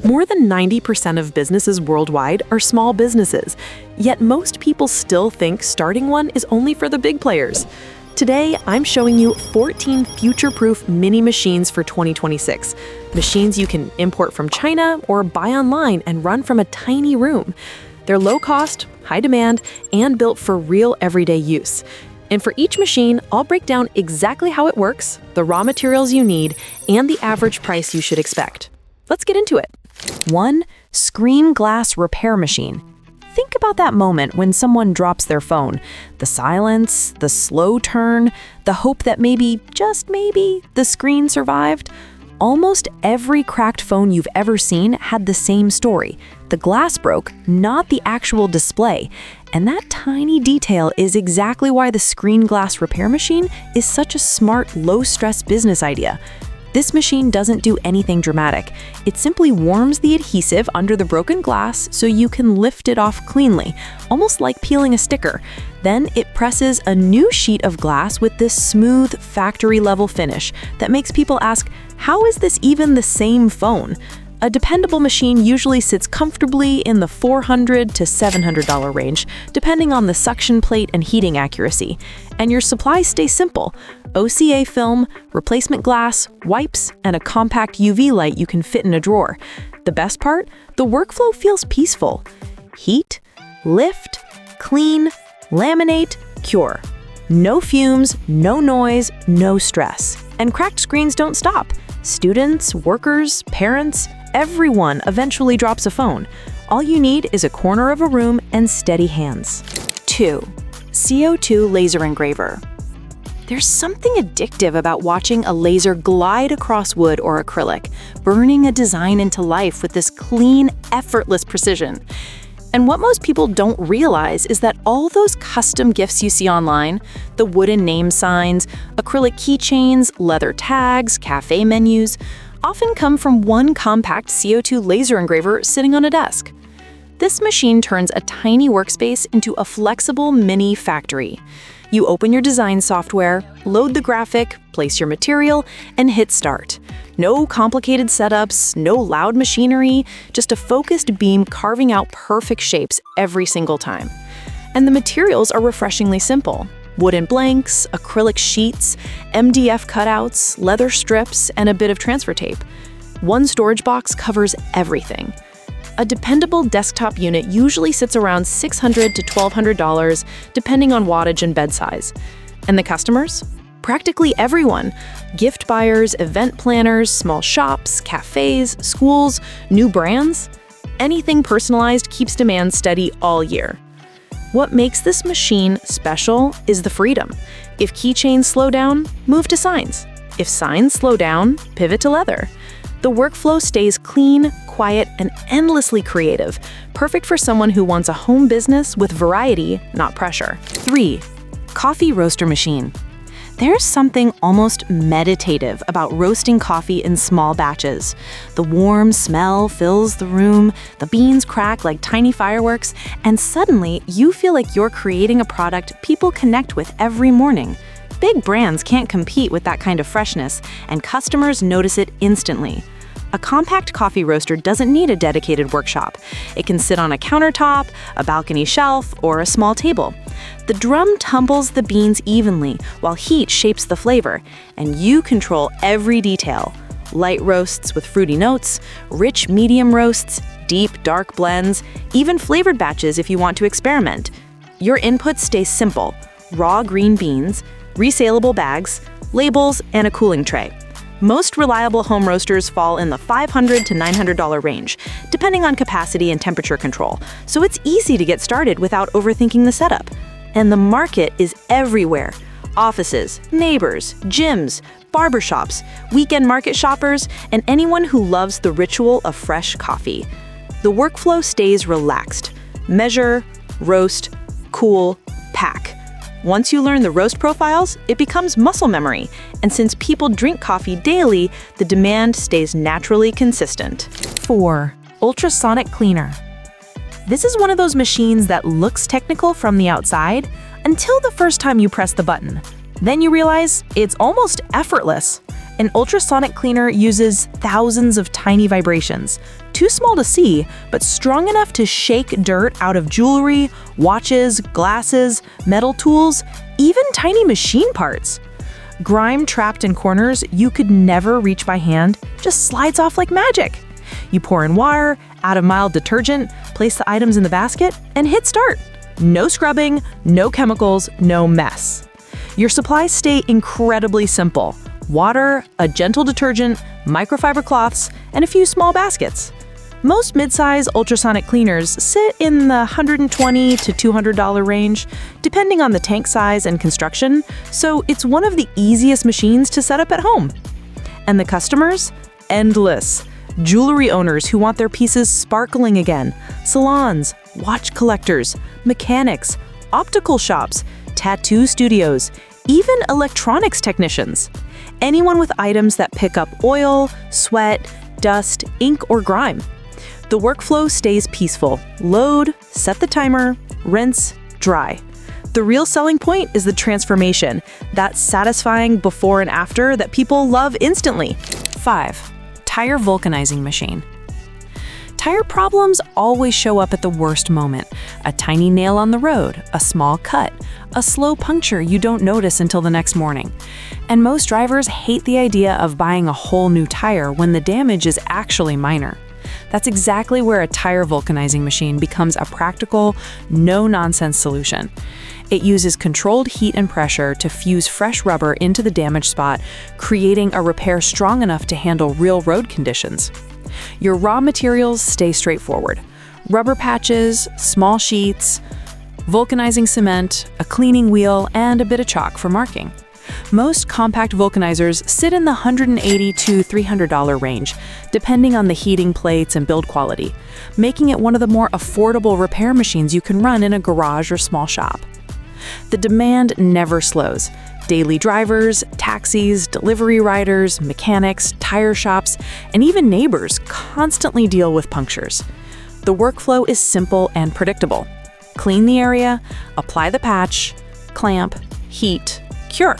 More than 90% of businesses worldwide are small businesses, yet most people still think starting one is only for the big players. Today, I'm showing you 14 future-proof mini machines for 2026. Machines you can import from China or buy online and run from a tiny room. They're low cost, high demand, and built for real everyday use. And for each machine, I'll break down exactly how it works, the raw materials you need, and the average price you should expect. Let's get into it. 1. Screen Glass Repair Machine. Think about that moment when someone drops their phone. The silence, the slow turn, the hope that maybe, just maybe, the screen survived. Almost every cracked phone you've ever seen had the same story. The glass broke, not the actual display. And that tiny detail is exactly why the Screen Glass Repair Machine is such a smart, low-stress business idea. This machine doesn't do anything dramatic. It simply warms the adhesive under the broken glass so you can lift it off cleanly, almost like peeling a sticker. Then it presses a new sheet of glass with this smooth, factory-level finish that makes people ask, how is this even the same phone? A dependable machine usually sits comfortably in the $400 to $700 range, depending on the suction plate and heating accuracy. And your supplies stay simple: OCA film, replacement glass, wipes, and a compact UV light you can fit in a drawer. The best part? The workflow feels peaceful. Heat, lift, clean, laminate, cure. No fumes, no noise, no stress. And cracked screens don't stop. Students, workers, parents, everyone eventually drops a phone. All you need is a corner of a room and steady hands. 2. CO₂ Laser Engraver. There's something addictive about watching a laser glide across wood or acrylic, burning a design into life with this clean, effortless precision. And what most people don't realize is that all those custom gifts you see online, the wooden name signs, acrylic keychains, leather tags, cafe menus, often come from one compact CO₂ laser engraver sitting on a desk. This machine turns a tiny workspace into a flexible mini factory. You open your design software, load the graphic, place your material, and hit start. No complicated setups, no loud machinery, just a focused beam carving out perfect shapes every single time. And the materials are refreshingly simple: wooden blanks, acrylic sheets, MDF cutouts, leather strips, and a bit of transfer tape. One storage box covers everything. A dependable desktop unit usually sits around $600 to $1,200, depending on wattage and bed size. And the customers? Practically everyone. Gift buyers, event planners, small shops, cafes, schools, new brands. Anything personalized keeps demand steady all year. What makes this machine special is the freedom. If keychains slow down, move to signs. If signs slow down, pivot to leather. The workflow stays clean, quiet, and endlessly creative, perfect for someone who wants a home business with variety, not pressure. 3. Coffee Roaster Machine. There's something almost meditative about roasting coffee in small batches. The warm smell fills the room, the beans crack like tiny fireworks, and suddenly you feel like you're creating a product people connect with every morning. Big brands can't compete with that kind of freshness, and customers notice it instantly. A compact coffee roaster doesn't need a dedicated workshop. It can sit on a countertop, a balcony shelf, or a small table. The drum tumbles the beans evenly while heat shapes the flavor, and you control every detail. Light roasts with fruity notes, rich medium roasts, deep dark blends, even flavored batches if you want to experiment. Your inputs stay simple: raw green beans, resaleable bags, labels, and a cooling tray. Most reliable home roasters fall in the $500 to $900 range, depending on capacity and temperature control, so it's easy to get started without overthinking the setup. And the market is everywhere: offices, neighbors, gyms, barbershops, weekend market shoppers, and anyone who loves the ritual of fresh coffee. The workflow stays relaxed: measure, roast, cool, pack. Once you learn the roast profiles, it becomes muscle memory, and since people drink coffee daily, the demand stays naturally consistent. 4. Ultrasonic Cleaner. This is one of those machines that looks technical from the outside until the first time you press the button. Then you realize it's almost effortless. An ultrasonic cleaner uses thousands of tiny vibrations, too small to see, but strong enough to shake dirt out of jewelry, watches, glasses, metal tools, even tiny machine parts. Grime trapped in corners you could never reach by hand just slides off like magic. You pour in water, add a mild detergent, place the items in the basket, and hit start. No scrubbing, no chemicals, no mess. Your supplies stay incredibly simple. Water, a gentle detergent, microfiber cloths, and a few small baskets. Most mid-size ultrasonic cleaners sit in the $120 to $200 range, depending on the tank size and construction, so it's one of the easiest machines to set up at home. And the customers? Endless. Jewelry owners who want their pieces sparkling again, salons, watch collectors, mechanics, optical shops, tattoo studios, even electronics technicians. Anyone with items that pick up oil, sweat, dust, ink, or grime. The workflow stays peaceful. Load, set the timer, rinse, dry. The real selling point is the transformation, that satisfying before and after that people love instantly. 5. Tire Vulcanizing Machine. Tire problems always show up at the worst moment. A tiny nail on the road, a small cut, a slow puncture you don't notice until the next morning. And most drivers hate the idea of buying a whole new tire when the damage is actually minor. That's exactly where a tire vulcanizing machine becomes a practical, no-nonsense solution. It uses controlled heat and pressure to fuse fresh rubber into the damaged spot, creating a repair strong enough to handle real road conditions. Your raw materials stay straightforward. Rubber patches, small sheets, vulcanizing cement, a cleaning wheel, and a bit of chalk for marking. Most compact vulcanizers sit in the $180 to $300 range, depending on the heating plates and build quality, making it one of the more affordable repair machines you can run in a garage or small shop. The demand never slows. Daily drivers, taxis, delivery riders, mechanics, tire shops, and even neighbors constantly deal with punctures. The workflow is simple and predictable. Clean the area, apply the patch, clamp, heat, cure.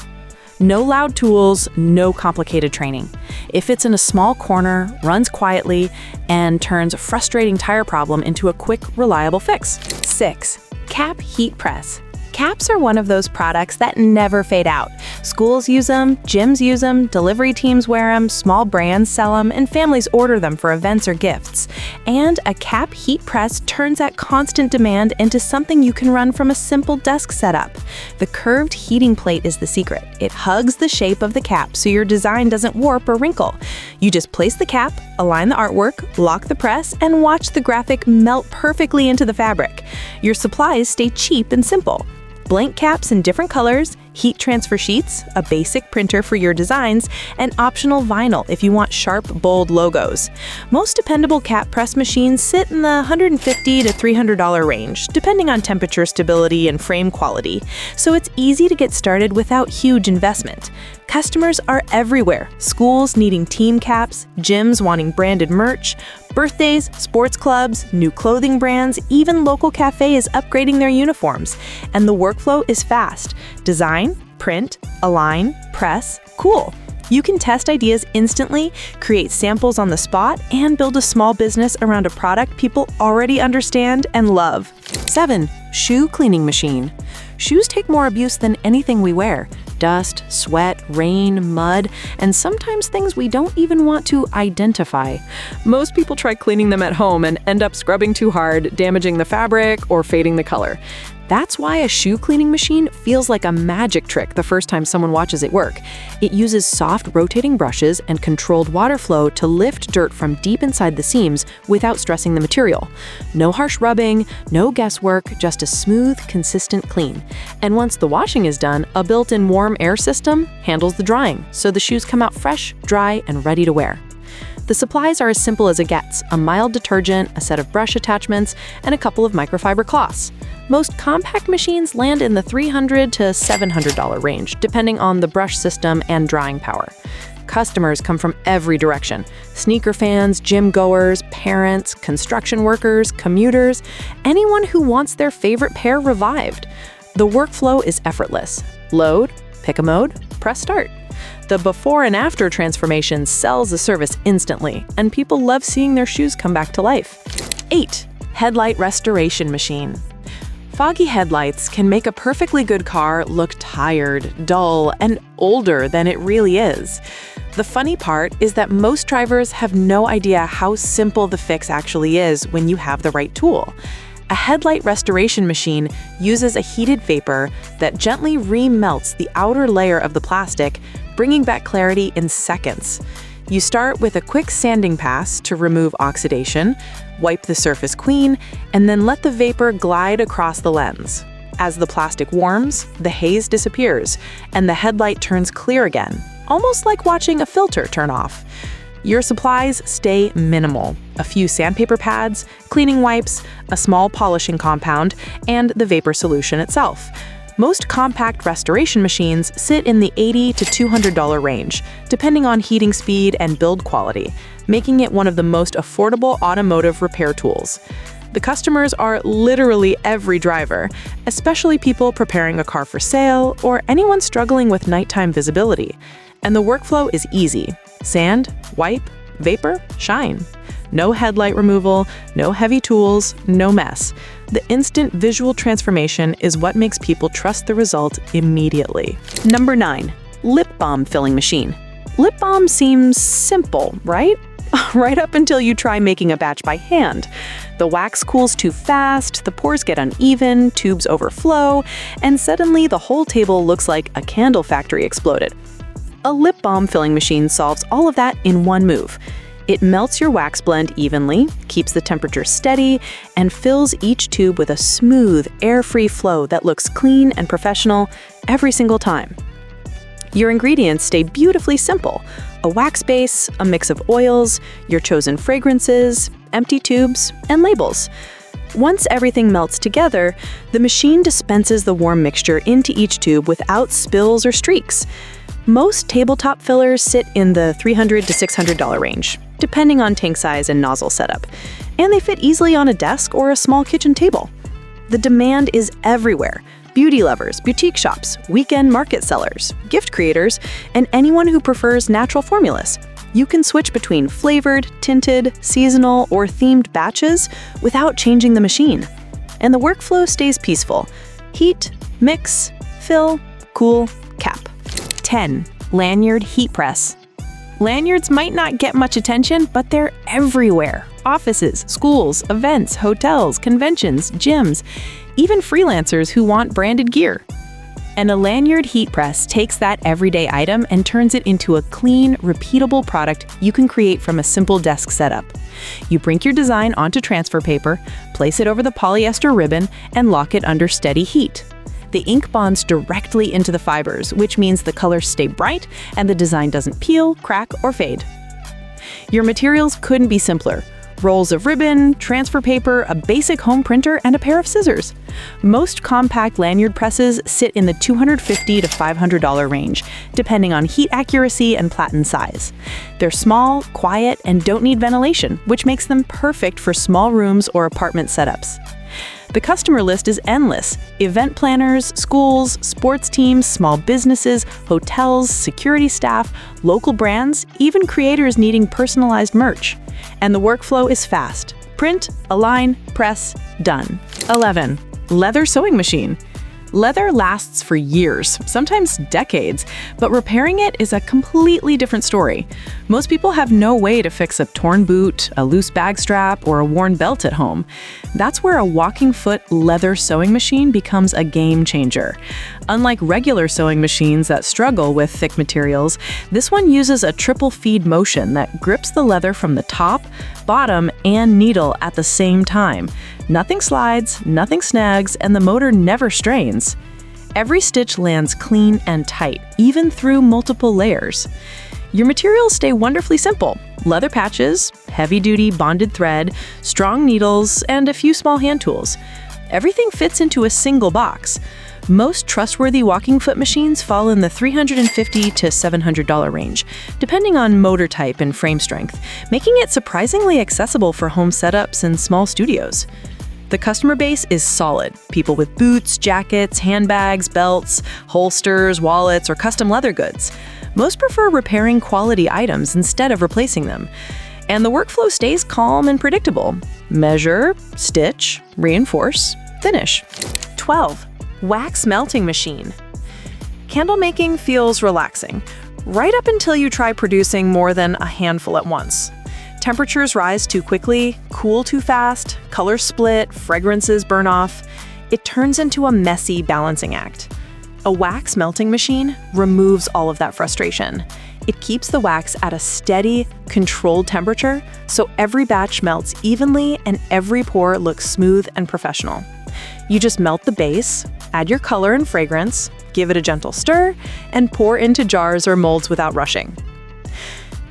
No loud tools, no complicated training. It fits in a small corner, runs quietly, and turns a frustrating tire problem into a quick, reliable fix. 6. Cap Heat Press. Caps are one of those products that never fade out. Schools use them, gyms use them, delivery teams wear them, small brands sell them, and families order them for events or gifts. And a cap heat press turns that constant demand into something you can run from a simple desk setup. The curved heating plate is the secret. It hugs the shape of the cap so your design doesn't warp or wrinkle. You just place the cap, align the artwork, lock the press, and watch the graphic melt perfectly into the fabric. Your supplies stay cheap and simple. Blank caps in different colors, heat transfer sheets, a basic printer for your designs, and optional vinyl if you want sharp, bold logos. Most dependable cap press machines sit in the $150 to $300 range, depending on temperature stability and frame quality, so it's easy to get started without huge investment. Customers are everywhere. Schools needing team caps, gyms wanting branded merch, birthdays, sports clubs, new clothing brands, even local cafes upgrading their uniforms. And the workflow is fast. Design, print, align, press, cool. You can test ideas instantly, create samples on the spot, and build a small business around a product people already understand and love. 7. Shoe Cleaning Machine. Shoes take more abuse than anything we wear. Dust, sweat, rain, mud, and sometimes things we don't even want to identify. Most people try cleaning them at home and end up scrubbing too hard, damaging the fabric, or fading the color. That's why a shoe cleaning machine feels like a magic trick the first time someone watches it work. It uses soft rotating brushes and controlled water flow to lift dirt from deep inside the seams without stressing the material. No harsh rubbing, no guesswork, just a smooth, consistent clean. And once the washing is done, a built-in warm air system handles the drying, so the shoes come out fresh, dry, and ready to wear. The supplies are as simple as it gets: a mild detergent, a set of brush attachments, and a couple of microfiber cloths. Most compact machines land in the $300 to $700 range, depending on the brush system and drying power. Customers come from every direction: sneaker fans, gym goers, parents, construction workers, commuters, anyone who wants their favorite pair revived. The workflow is effortless. Load, pick a mode, press start. The before and after transformation sells the service instantly, and people love seeing their shoes come back to life. 8. Headlight Restoration Machine. Foggy headlights can make a perfectly good car look tired, dull, and older than it really is. The funny part is that most drivers have no idea how simple the fix actually is when you have the right tool. A headlight restoration machine uses a heated vapor that gently remelts the outer layer of the plastic, bringing back clarity in seconds. You start with a quick sanding pass to remove oxidation, wipe the surface clean, and then let the vapor glide across the lens. As the plastic warms, the haze disappears, and the headlight turns clear again, almost like watching a filter turn off. Your supplies stay minimal: a few sandpaper pads, cleaning wipes, a small polishing compound, and the vapor solution itself. Most compact restoration machines sit in the $80 to $200 range, depending on heating speed and build quality, making it one of the most affordable automotive repair tools. The customers are literally every driver, especially people preparing a car for sale or anyone struggling with nighttime visibility. And the workflow is easy: sand, wipe, vapor, shine. No headlight removal, no heavy tools, no mess. The instant visual transformation is what makes people trust the result immediately. Number 9. Lip Balm Filling Machine. Lip balm seems simple, right? Right up until you try making a batch by hand. The wax cools too fast, the pores get uneven, tubes overflow, and suddenly the whole table looks like a candle factory exploded. A lip balm filling machine solves all of that in one move. It melts your wax blend evenly, keeps the temperature steady, and fills each tube with a smooth, air-free flow that looks clean and professional every single time. Your ingredients stay beautifully simple: a wax base, a mix of oils, your chosen fragrances, empty tubes, and labels. Once everything melts together, the machine dispenses the warm mixture into each tube without spills or streaks. Most tabletop fillers sit in the $300 to $600 range, depending on tank size and nozzle setup, and they fit easily on a desk or a small kitchen table. The demand is everywhere: beauty lovers, boutique shops, weekend market sellers, gift creators, and anyone who prefers natural formulas. You can switch between flavored, tinted, seasonal, or themed batches without changing the machine. And the workflow stays peaceful: heat, mix, fill, cool, cap. 10. Lanyard Heat Press. Lanyards might not get much attention, but they're everywhere. Offices, schools, events, hotels, conventions, gyms, even freelancers who want branded gear. And a lanyard heat press takes that everyday item and turns it into a clean, repeatable product you can create from a simple desk setup. You print your design onto transfer paper, place it over the polyester ribbon, and lock it under steady heat. The ink bonds directly into the fibers, which means the colors stay bright and the design doesn't peel, crack, or fade. Your materials couldn't be simpler: rolls of ribbon, transfer paper, a basic home printer, and a pair of scissors. Most compact lanyard presses sit in the $250 to $500 range, depending on heat accuracy and platen size. They're small, quiet, and don't need ventilation, which makes them perfect for small rooms or apartment setups. The customer list is endless: event planners, schools, sports teams, small businesses, hotels, security staff, local brands, even creators needing personalized merch. And the workflow is fast: print, align, press, done. 11. Leather Sewing Machine. Leather lasts for years, sometimes decades, but repairing it is a completely different story. Most people have no way to fix a torn boot, a loose bag strap, or a worn belt at home. That's where a walking foot leather sewing machine becomes a game changer. Unlike regular sewing machines that struggle with thick materials, this one uses a triple feed motion that grips the leather from the top, bottom, and needle at the same time. Nothing slides, nothing snags, and the motor never strains. Every stitch lands clean and tight, even through multiple layers. Your materials stay wonderfully simple: leather patches, heavy-duty bonded thread, strong needles, and a few small hand tools. Everything fits into a single box. Most trustworthy walking foot machines fall in the $350 to $700 range, depending on motor type and frame strength, making it surprisingly accessible for home setups and small studios. The customer base is solid. People with boots, jackets, handbags, belts, holsters, wallets, or custom leather goods. Most prefer repairing quality items instead of replacing them. And the workflow stays calm and predictable. Measure, stitch, reinforce, finish. 12. Wax Melting Machine. Candle making feels relaxing, right up until you try producing more than a handful at once. Temperatures rise too quickly, cool too fast, colors split, fragrances burn off. It turns into a messy balancing act. A wax melting machine removes all of that frustration. It keeps the wax at a steady, controlled temperature, so every batch melts evenly and every pour looks smooth and professional. You just melt the base, add your color and fragrance, give it a gentle stir, and pour into jars or molds without rushing.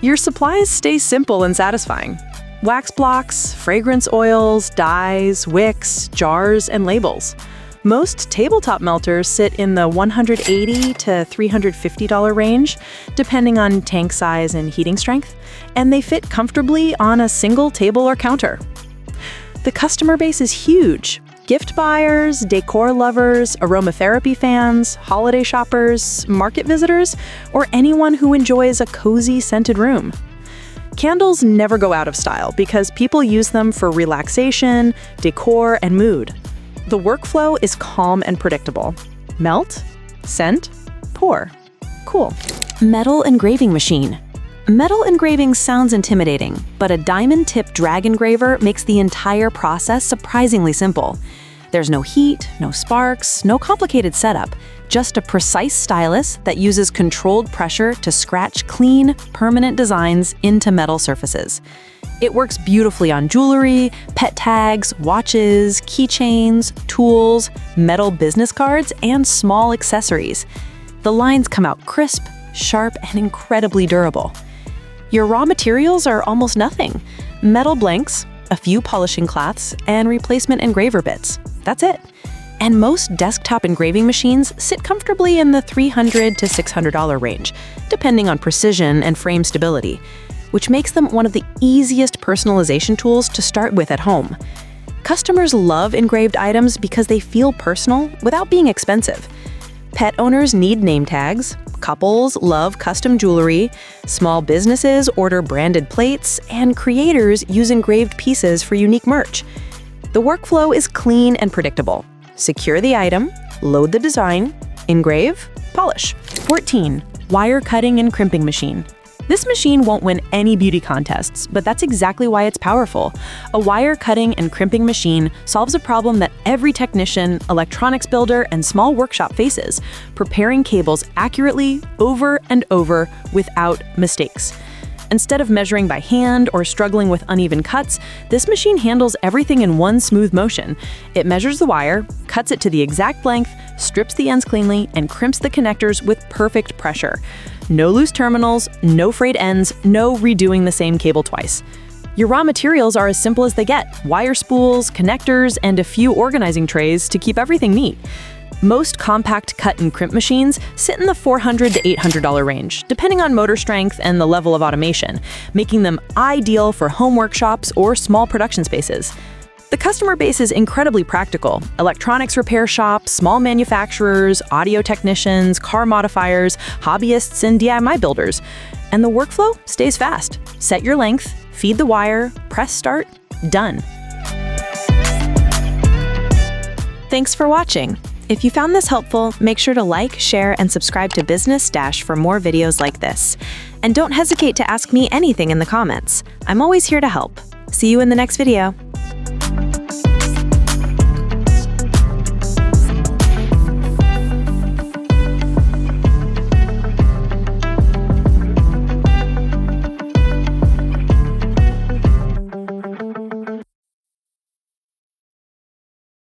Your supplies stay simple and satisfying. Wax blocks, fragrance oils, dyes, wicks, jars, and labels. Most tabletop melters sit in the $180 to $350 range, depending on tank size and heating strength, and they fit comfortably on a single table or counter. The customer base is huge. Gift buyers, decor lovers, aromatherapy fans, holiday shoppers, market visitors, or anyone who enjoys a cozy scented room. Candles never go out of style because people use them for relaxation, decor, and mood. The workflow is calm and predictable. Melt, scent, pour. Cool. Metal Engraving Machine. Metal engraving sounds intimidating, but a diamond-tip drag engraver makes the entire process surprisingly simple. There's no heat, no sparks, no complicated setup, just a precise stylus that uses controlled pressure to scratch clean, permanent designs into metal surfaces. It works beautifully on jewelry, pet tags, watches, keychains, tools, metal business cards, and small accessories. The lines come out crisp, sharp, and incredibly durable. Your raw materials are almost nothing. Metal blanks, a few polishing cloths, and replacement engraver bits. That's it. And most desktop engraving machines sit comfortably in the $300 to $600 range, depending on precision and frame stability, which makes them one of the easiest personalization tools to start with at home. Customers love engraved items because they feel personal without being expensive. Pet owners need name tags, couples love custom jewelry, small businesses order branded plates, and creators use engraved pieces for unique merch. The workflow is clean and predictable. Secure the item, load the design, engrave, polish. 14. Wire Cutting and Crimping Machine. This machine won't win any beauty contests, but that's exactly why it's powerful. A wire cutting and crimping machine solves a problem that every technician, electronics builder, and small workshop faces, preparing cables accurately over and over without mistakes. Instead of measuring by hand or struggling with uneven cuts, this machine handles everything in one smooth motion. It measures the wire, cuts it to the exact length, strips the ends cleanly, and crimps the connectors with perfect pressure. No loose terminals, no frayed ends, no redoing the same cable twice. Your raw materials are as simple as they get: wire spools, connectors, and a few organizing trays to keep everything neat. Most compact cut and crimp machines sit in the $400 to $800 range, depending on motor strength and the level of automation, making them ideal for home workshops or small production spaces. The customer base is incredibly practical: electronics repair shops, small manufacturers, audio technicians, car modifiers, hobbyists, and DIY builders. And the workflow stays fast. Set your length, feed the wire, press start, done. Thanks for watching. If you found this helpful, make sure to like, share, and subscribe to Business Dash for more videos like this. And don't hesitate to ask me anything in the comments. I'm always here to help. See you in the next video.